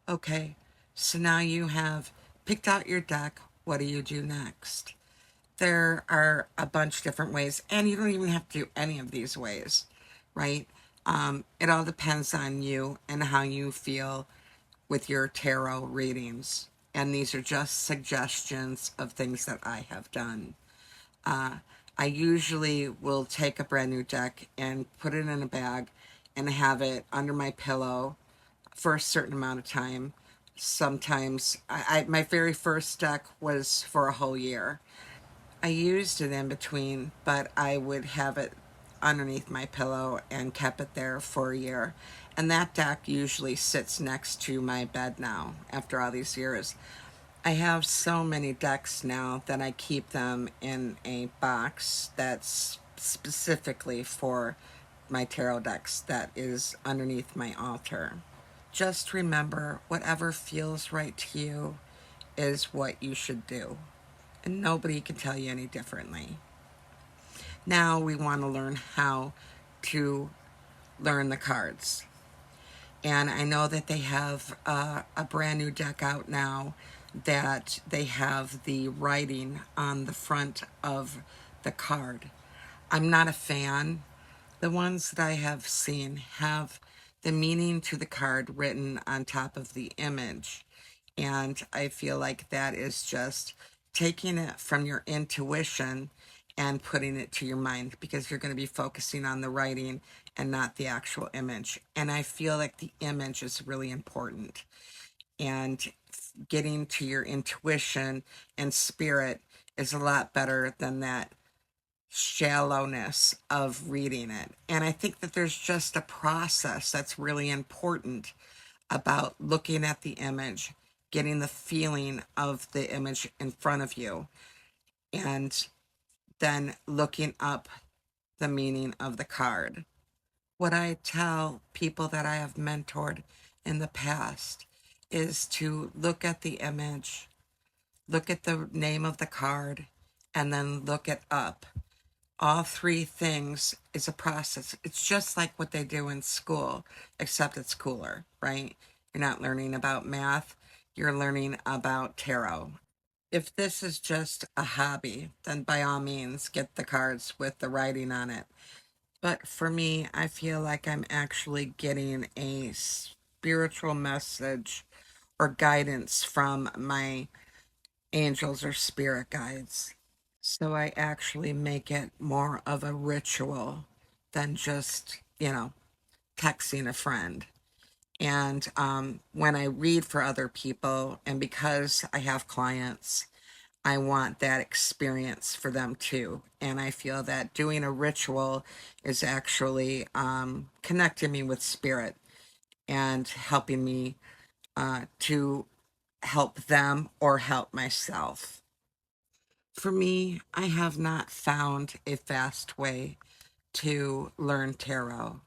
Okay, so now you have picked out your deck. What do you do next? There are a bunch of different ways, and you don't even have to do any of these ways, right? It all depends on you and how you feel with your tarot readings. And these are just suggestions of things that I have done. I usually will take a brand new deck and put it in a bag and have it under my pillow for a certain amount of time. Sometimes, my very first deck was for a whole year. I used it in between, but I would have it underneath my pillow and kept it there for a year. And that deck usually sits next to my bed now after all these years. I have so many decks now that I keep them in a box that's specifically for my tarot decks that is underneath my altar. Just remember, whatever feels right to you is what you should do, and nobody can tell you any differently. Now we want to learn how to learn the cards. And I know that they have a brand new deck out now that they have the writing on the front of the card. I'm not a fan. The ones that I have seen have the meaning to the card written on top of the image. And I feel like that is just taking it from your intuition and putting it to your mind, because you're going to be focusing on the writing and not the actual image. And I feel like the image is really important. And getting to your intuition and spirit is a lot better than that shallowness of reading it. And I think that there's just a process that's really important about looking at the image, getting the feeling of the image in front of you, and then looking up the meaning of the card. What I tell people that I have mentored in the past is to look at the image, look at the name of the card, and then look it up. All three things is a process. It's just like what they do in school, except it's cooler, right? You're not learning about math, you're learning about tarot. If this is just a hobby, then by all means get the cards with the writing on it. But for me, I feel like I'm actually getting a spiritual message or guidance from my angels or spirit guides. So I actually make it more of a ritual than just, texting a friend. And when I read for other people, and because I have clients, I want that experience for them too. And I feel that doing a ritual is actually connecting me with spirit and helping me to help them or help myself. For me, I have not found a fast way to learn tarot.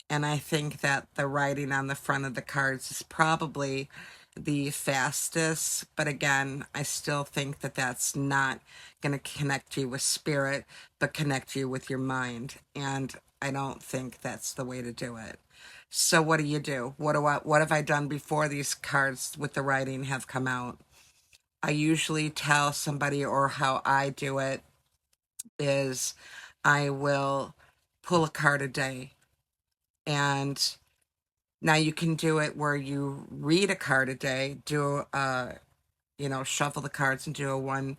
And I think that the writing on the front of the cards is probably the fastest. But again, I still think that that's not going to connect you with spirit, but connect you with your mind. And I don't think that's the way to do it. So what do you do? What have I done before these cards with the writing have come out? I usually tell somebody, or how I do it is I will pull a card a day. And now you can do it where you read a card a day, shuffle the cards and do a one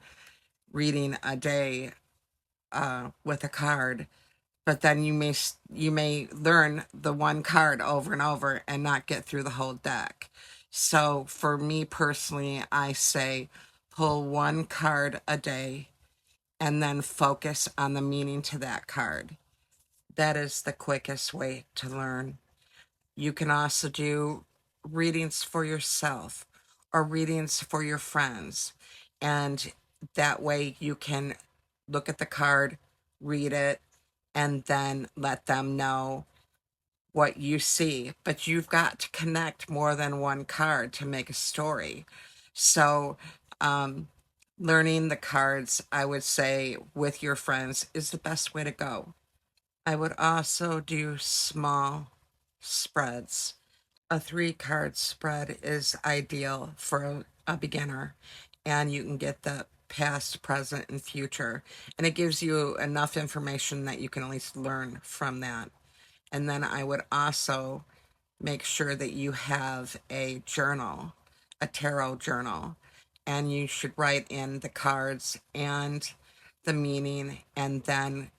reading a day with a card. But then you may learn the one card over and over and not get through the whole deck. So for me personally, I say pull one card a day and then focus on the meaning to that card. That is the quickest way to learn. You can also do readings for yourself or readings for your friends. And that way you can look at the card, read it, and then let them know what you see. But you've got to connect more than one card to make a story. So, learning the cards, I would say, with your friends is the best way to go. I would also do small spreads A 3 card spread is ideal for a beginner, and you can get the past, present, and future. And it gives you enough information that you can at least learn from that. And then I would also make sure that you have a journal, a tarot journal, and you should write in the cards and the meaning, and then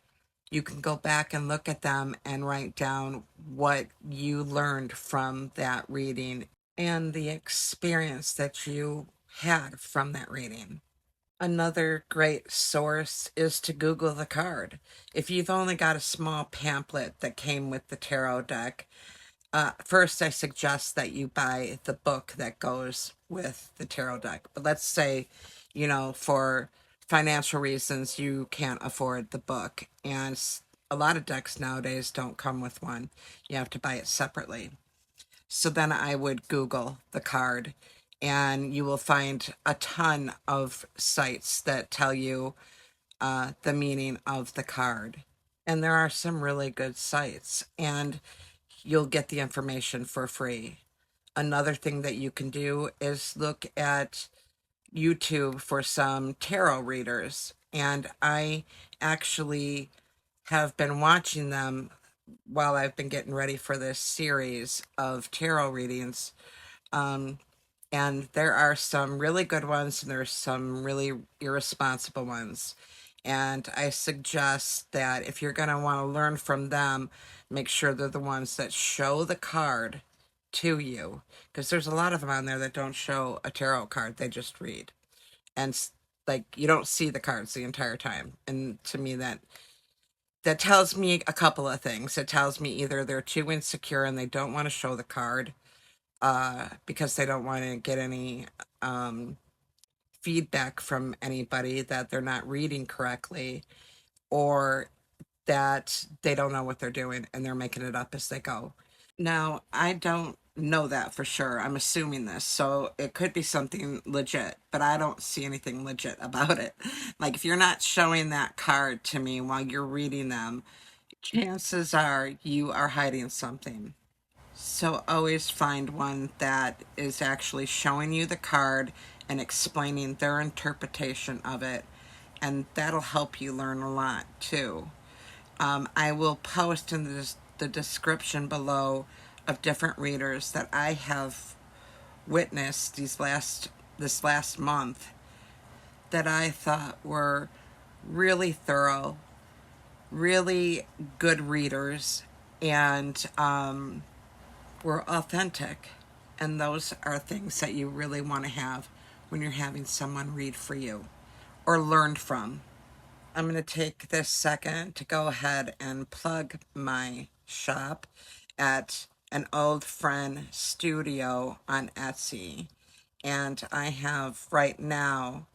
you can go back and look at them and write down what you learned from that reading and the experience that you had from that reading. Another great source is to Google the card. If you've only got a small pamphlet that came with the tarot deck, first I suggest that you buy the book that goes with the tarot deck. But let's say, for financial reasons, you can't afford the book. And a lot of decks nowadays don't come with one. You have to buy it separately. So then I would Google the card, and you will find a ton of sites that tell you the meaning of the card. And there are some really good sites, and you'll get the information for free. Another thing that you can do is look at YouTube for some tarot readers. And I actually have been watching them while I've been getting ready for this series of tarot readings. Um, and there are some really good ones, and there's some really irresponsible ones. And I suggest that if you're going to want to learn from them, make sure they're the ones that show the card to you. Because there's a lot of them on there that don't show a tarot card, they just read. And like, you don't see the cards the entire time. And to me, that tells me a couple of things. It tells me either they're too insecure and they don't want to show the card, because they don't want to get any feedback from anybody that they're not reading correctly, or that they don't know what they're doing and they're making it up as they go. Now, I don't know that for sure. I'm assuming this, so it could be something legit, but I don't see anything legit about it. Like, if you're not showing that card to me while you're reading them, chances are you are hiding something. So always find one that is actually showing you the card and explaining their interpretation of it, and that'll help you learn a lot too. I will post in the description below of different readers that I have witnessed this last month that I thought were really thorough, really good readers, and were authentic. And those are things that you really want to have when you're having someone read for you or learn from. I'm going to take this second to go ahead and plug my shop at Anoldfriendstudio on Etsy. And I have right now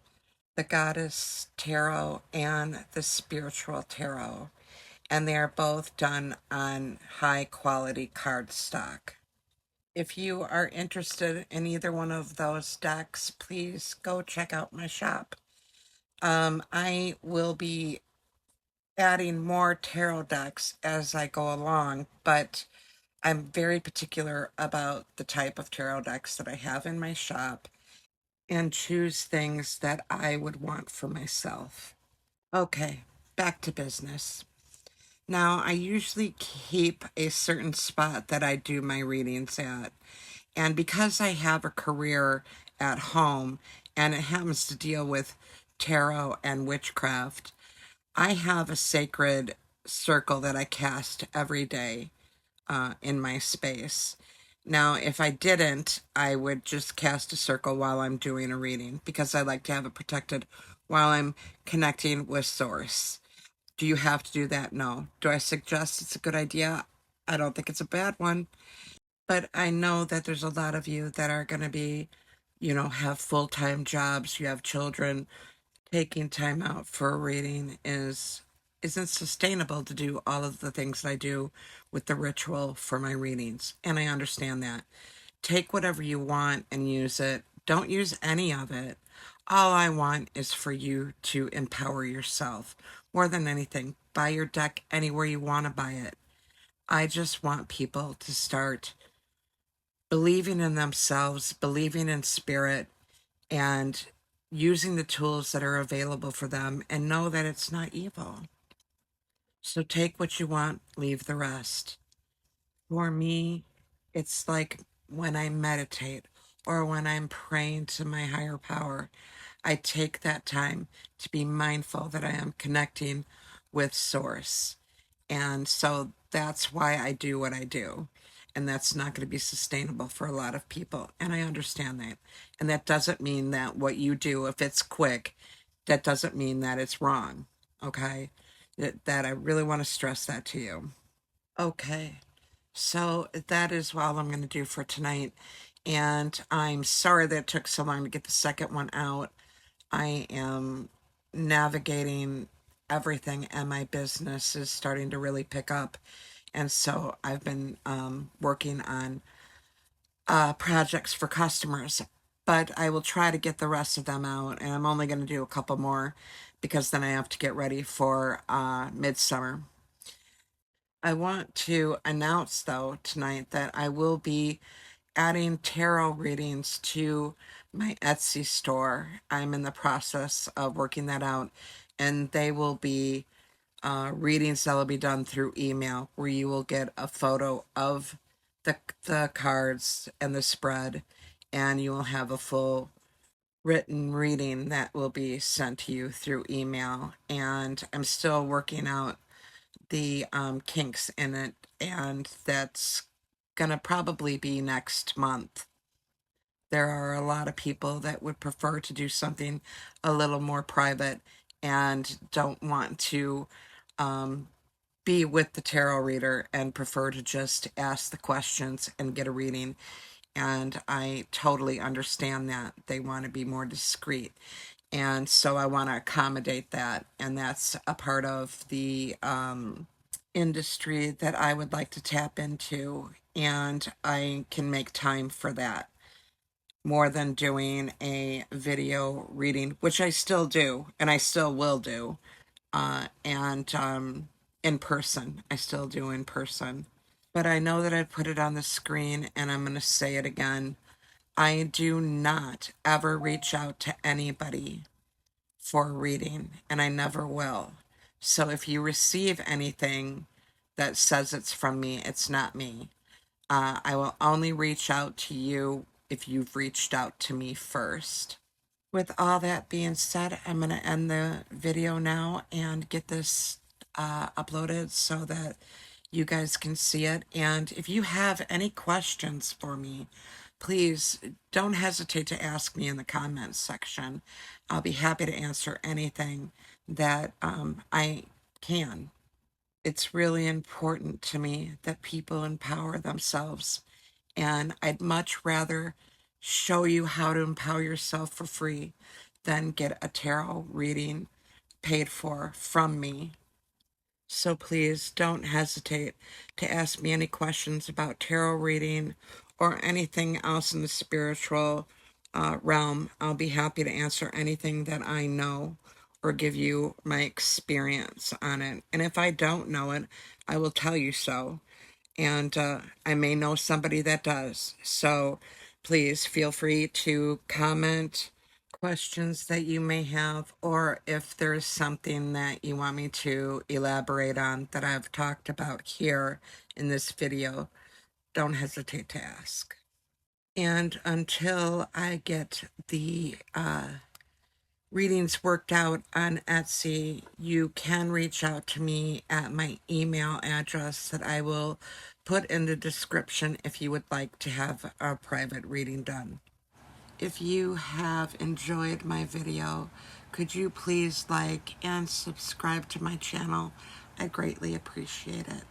the Goddess Tarot and the Spiritual Tarot. And they are both done on high quality cardstock. If you are interested in either one of those decks, please go check out my shop. I will be adding more tarot decks as I go along, but I'm very particular about the type of tarot decks that I have in my shop and choose things that I would want for myself. Okay, back to business. Now, I usually keep a certain spot that I do my readings at. And because I have a career at home and it happens to deal with tarot and witchcraft, I have a sacred circle that I cast every day in my space. Now, if I didn't, I would just cast a circle while I'm doing a reading because I like to have it protected while I'm connecting with Source. Do you have to do that? No. Do I suggest it's a good idea? I don't think it's a bad one. But I know that there's a lot of you that are going to be, have full-time jobs, you have children. Taking time out for a reading isn't sustainable to do all of the things that I do with the ritual for my readings. And I understand that. Take whatever you want and use it. Don't use any of it. All I want is for you to empower yourself. More than anything, buy your deck anywhere you want to buy it. I just want people to start believing in themselves, believing in spirit, and using the tools that are available for them, and know that it's not evil. So take what you want, leave the rest. For me, it's like when I meditate or when I'm praying to my higher power, I take that time to be mindful that I am connecting with Source. And so that's why I do what I do. And that's not going to be sustainable for a lot of people. And I understand that. And that doesn't mean that what you do, if it's quick, that doesn't mean that it's wrong. Okay? That I really want to stress that to you. Okay. So that is all I'm going to do for tonight. And I'm sorry that it took so long to get the second one out. I am navigating everything, and my business is starting to really pick up. And so I've been working on projects for customers, but I will try to get the rest of them out. And I'm only going to do a couple more because then I have to get ready for midsummer. I want to announce, though, tonight that I will be adding tarot readings to my Etsy store. I'm in the process of working that out, and they will be readings that will be done through email, where you will get a photo of the cards and the spread, and you will have a full written reading that will be sent to you through email. And I'm still working out the kinks in it, and that's gonna probably be next month. There are a lot of people that would prefer to do something a little more private and don't want to um, be with the tarot reader and prefer to just ask the questions and get a reading. And I totally understand that. They want to be more discreet. And so I want to accommodate that. And that's a part of the industry that I would like to tap into. And I can make time for that more than doing a video reading, which I still do and I still will do. And in person, I still do in person. But I know that I put it on the screen, and I'm going to say it again. I do not ever reach out to anybody for a reading, and I never will. So if you receive anything that says it's from me, it's not me. I will only reach out to you if you've reached out to me first. With all that being said, I'm going to end the video now and get this uploaded so that you guys can see it. And if you have any questions for me, please don't hesitate to ask me in the comments section. I'll be happy to answer anything that I can. It's really important to me that people empower themselves, and I'd much rather show you how to empower yourself for free than get a tarot reading paid for from me. So please don't hesitate to ask me any questions about tarot reading or anything else in the spiritual realm. I'll be happy to answer anything that I know or give you my experience on it. And if I don't know it, I will tell you so. And I may know somebody that does. So please feel free to comment questions that you may have, or if there's something that you want me to elaborate on that I've talked about here in this video, don't hesitate to ask. And until I get the readings worked out on Etsy, you can reach out to me at my email address that I will put in the description if you would like to have a private reading done. If you have enjoyed my video, could you please like and subscribe to my channel? I greatly appreciate it.